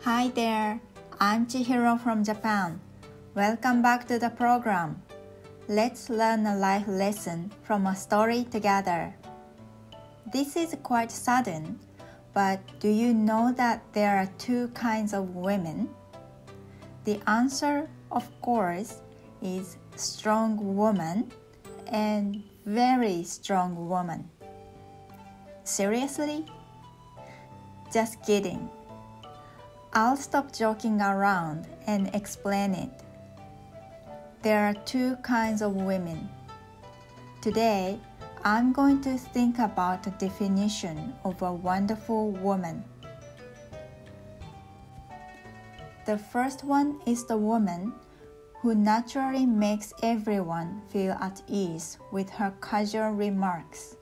Hi there, I'm Chihiro from Japan. Welcome back to the program. Let's learn a life lesson from a story together. This is quite sudden, but do you know that there are two kinds of women? The answer, of course, is strong woman and very strong woman. Seriously? Just kidding. I'll stop joking around and explain it. There are two kinds of women. Today, I'm going to think about the definition of a wonderful woman. The first one is the woman who naturally makes everyone feel at ease with her casual remarks.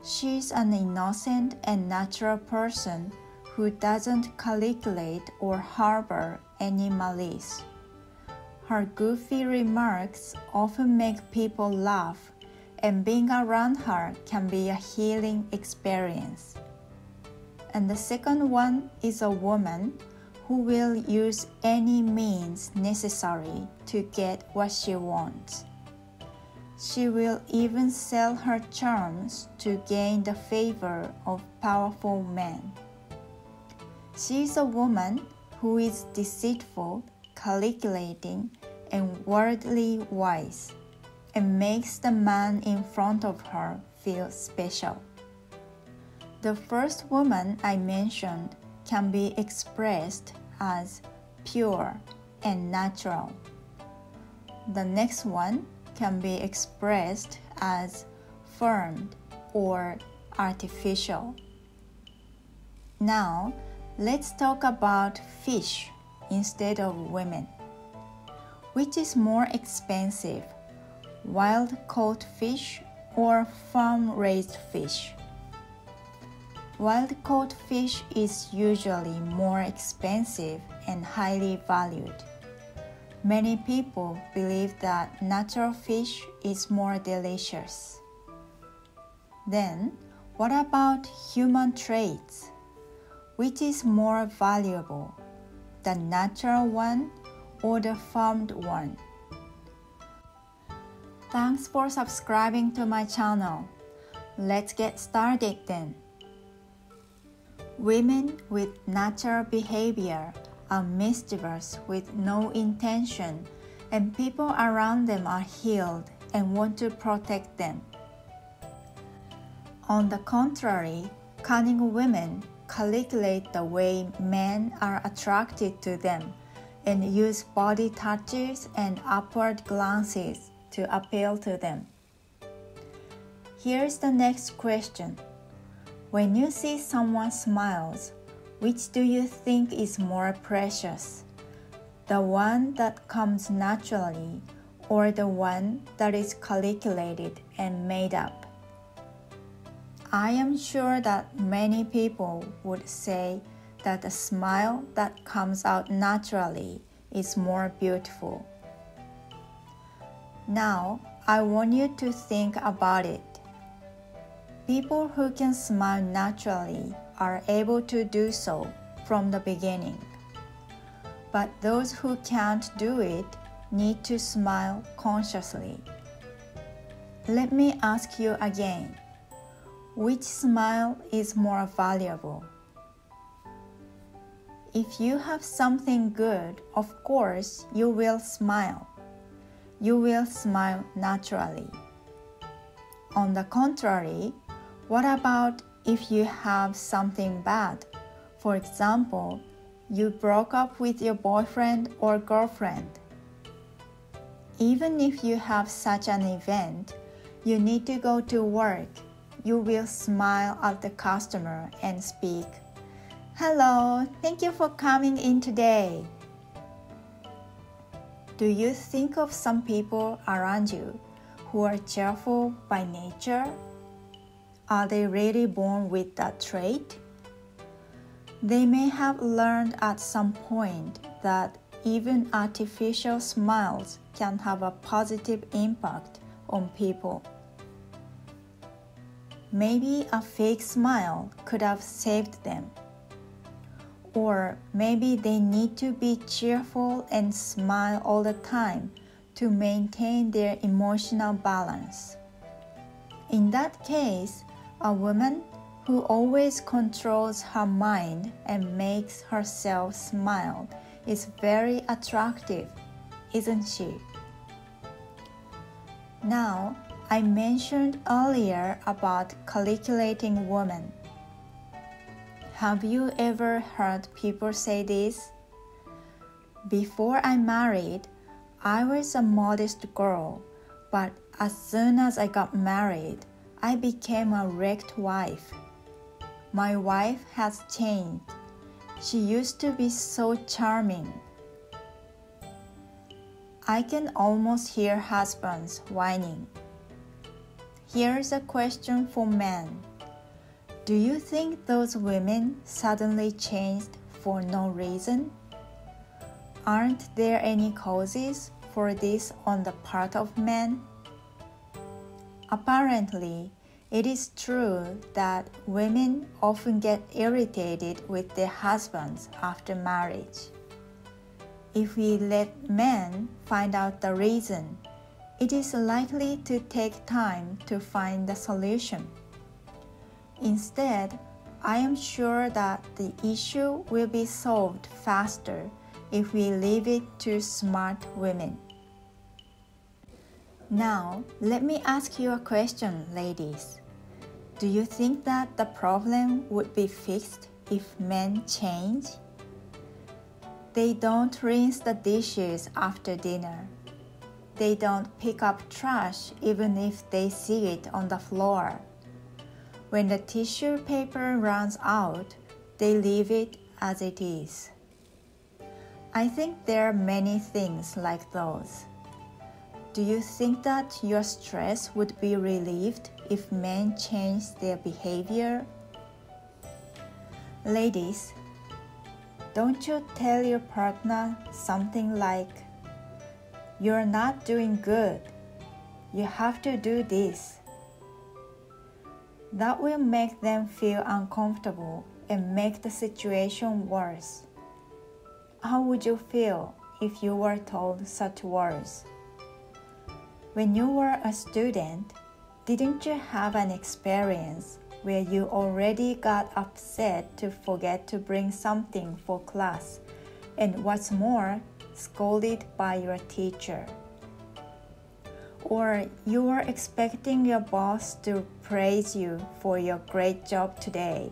She's an innocent and natural person who doesn't calculate or harbor any malice. Her goofy remarks often make people laugh, and being around her can be a healing experience. And the second one is a woman who will use any means necessary to get what she wants. She will even sell her charms to gain the favor of powerful men. She is a woman who is deceitful, calculating, and worldly wise, and makes the man in front of her feel special. The first woman I mentioned can be expressed as pure and natural. The next one can be expressed as firm or artificial. Now, let's talk about fish instead of women. Which is more expensive, wild-caught fish or farm-raised fish? Wild-caught fish is usually more expensive and highly valued. Many people believe that natural fish is more delicious. Then, what about human traits? Which is more valuable, the natural one or the farmed one? Thanks for subscribing to my channel. Let's get started then. Women with natural behavior are mischievous with no intention, and people around them are healed and want to protect them. On the contrary, cunning women calculate the way men are attracted to them and use body touches and upward glances to appeal to them. Here's the next question. When you see someone smiles, which do you think is more precious? The one that comes naturally or the one that is calculated and made up? I am sure that many people would say that a smile that comes out naturally is more beautiful. Now, I want you to think about it. People who can smile naturally are able to do so from the beginning. But those who can't do it need to smile consciously. Let me ask you again. Which smile is more valuable? If you have something good, of course, you will smile. You will smile naturally. On the contrary, what about if you have something bad? For example, you broke up with your boyfriend or girlfriend. Even if you have such an event, you need to go to work. You will smile at the customer and speak, "Hello, thank you for coming in today." Do you think of some people around you who are cheerful by nature? Are they really born with that trait? They may have learned at some point that even artificial smiles can have a positive impact on people. Maybe a fake smile could have saved them. Or maybe they need to be cheerful and smile all the time to maintain their emotional balance. In that case, a woman who always controls her mind and makes herself smile is very attractive, isn't she? Now, I mentioned earlier about calculating women. Have you ever heard people say this? Before I married, I was a modest girl, but as soon as I got married, I became a wrecked wife. My wife has changed. She used to be so charming. I can almost hear husbands whining. Here's a question for men. Do you think those women suddenly changed for no reason? Aren't there any causes for this on the part of men? Apparently, it is true that women often get irritated with their husbands after marriage. If we let men find out the reason, it is likely to take time to find the solution. Instead, I am sure that the issue will be solved faster if we leave it to smart women. Now, let me ask you a question, ladies. Do you think that the problem would be fixed if men change? They don't rinse the dishes after dinner. They don't pick up trash even if they see it on the floor. When the tissue paper runs out, they leave it as it is. I think there are many things like those. Do you think that your stress would be relieved if men changed their behavior? Ladies, don't you tell your partner something like, "You're not doing good. You have to do this." That will make them feel uncomfortable and make the situation worse. How would you feel if you were told such words? When you were a student, didn't you have an experience where you already got upset to forget to bring something for class, and what's more, scolded by your teacher? Or you were expecting your boss to praise you for your great job today,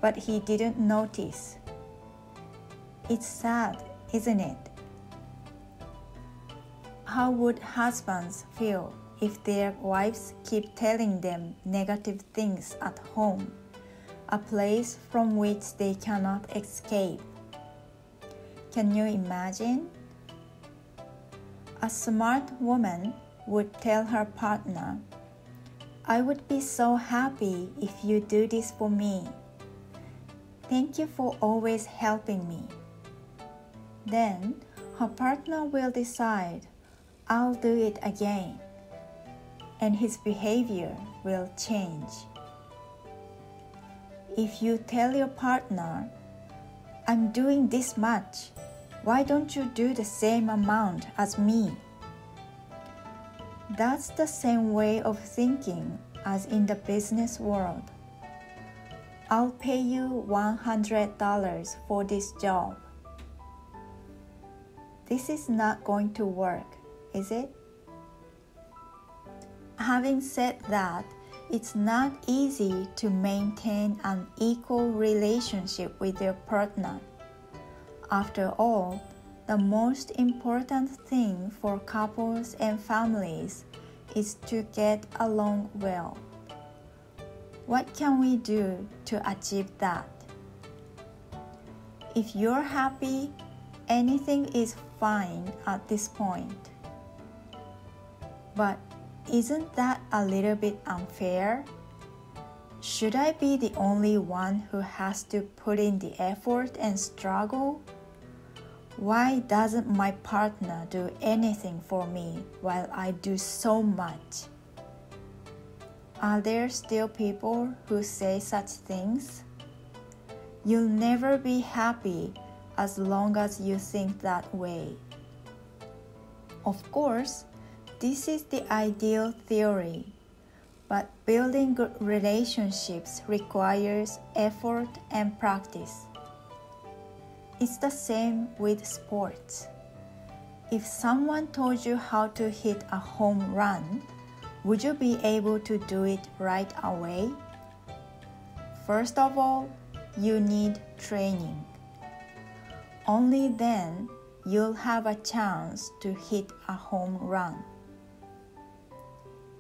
but he didn't notice. It's sad, isn't it? How would husbands feel if their wives keep telling them negative things at home, a place from which they cannot escape? Can you imagine? A smart woman would tell her partner, "I would be so happy if you do this for me. Thank you for always helping me." Then her partner will decide, "I'll do it again," and his behavior will change. If you tell your partner, "I'm doing this much, why don't you do the same amount as me?" That's the same way of thinking as in the business world. "I'll pay you $100 for this job." This is not going to work, is it? Having said that, it's not easy to maintain an equal relationship with your partner. After all, the most important thing for couples and families is to get along well. What can we do to achieve that? If you're happy, anything is fine at this point. But isn't that a little bit unfair? Should I be the only one who has to put in the effort and struggle? Why doesn't my partner do anything for me while I do so much? Are there still people who say such things? You'll never be happy as long as you think that way. Of course, this is the ideal theory, but building good relationships requires effort and practice. It's the same with sports. If someone told you how to hit a home run, would you be able to do it right away? First of all, you need training. Only then you'll have a chance to hit a home run.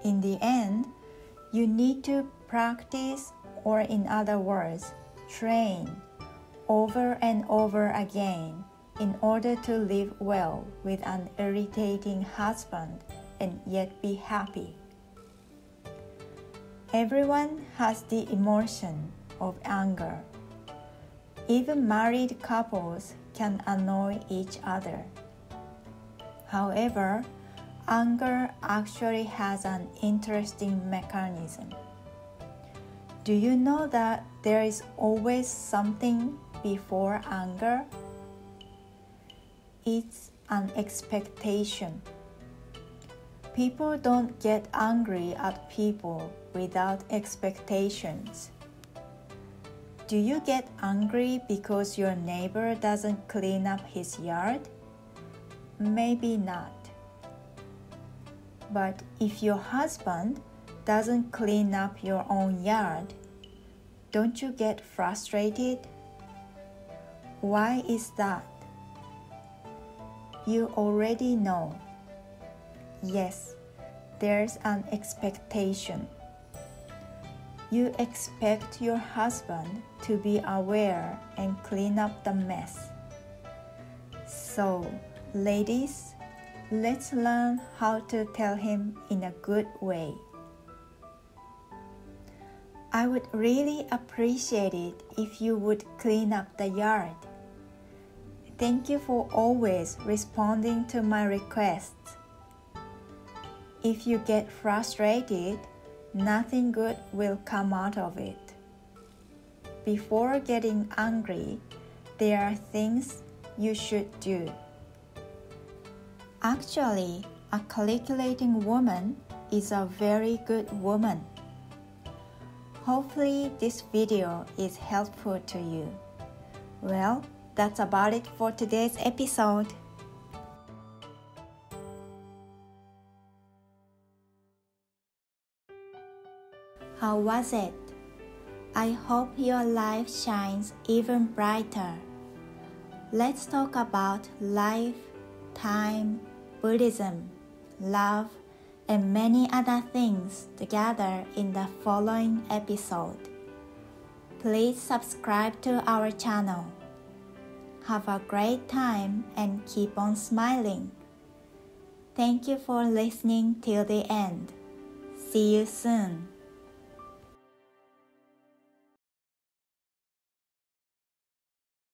In the end, you need to practice, or in other words, train over and over again in order to live well with an irritating husband and yet be happy. Everyone has the emotion of anger. Even married couples can annoy each other. However, anger actually has an interesting mechanism. Do you know that there is always something before anger? It's an expectation. People don't get angry at people without expectations. Do you get angry because your neighbor doesn't clean up his yard? Maybe not. But if your husband doesn't clean up your own yard, don't you get frustrated? Why is that? You already know. Yes, there's an expectation. You expect your husband to be aware and clean up the mess. So, ladies, let's learn how to tell him in a good way. I would really appreciate it if you would clean up the yard. Thank you for always responding to my requests. If you get frustrated, nothing good will come out of it. Before getting angry, there are things you should do. Actually, a calculating woman is a very good woman. Hopefully this video is helpful to you. Well, that's about it for today's episode. How was it? I hope your life shines even brighter. Let's talk about life, time, Buddhism, love, and many other things together in the following episode. Please subscribe to our channel. Have a great time and keep on smiling. Thank you for listening till the end. See you soon.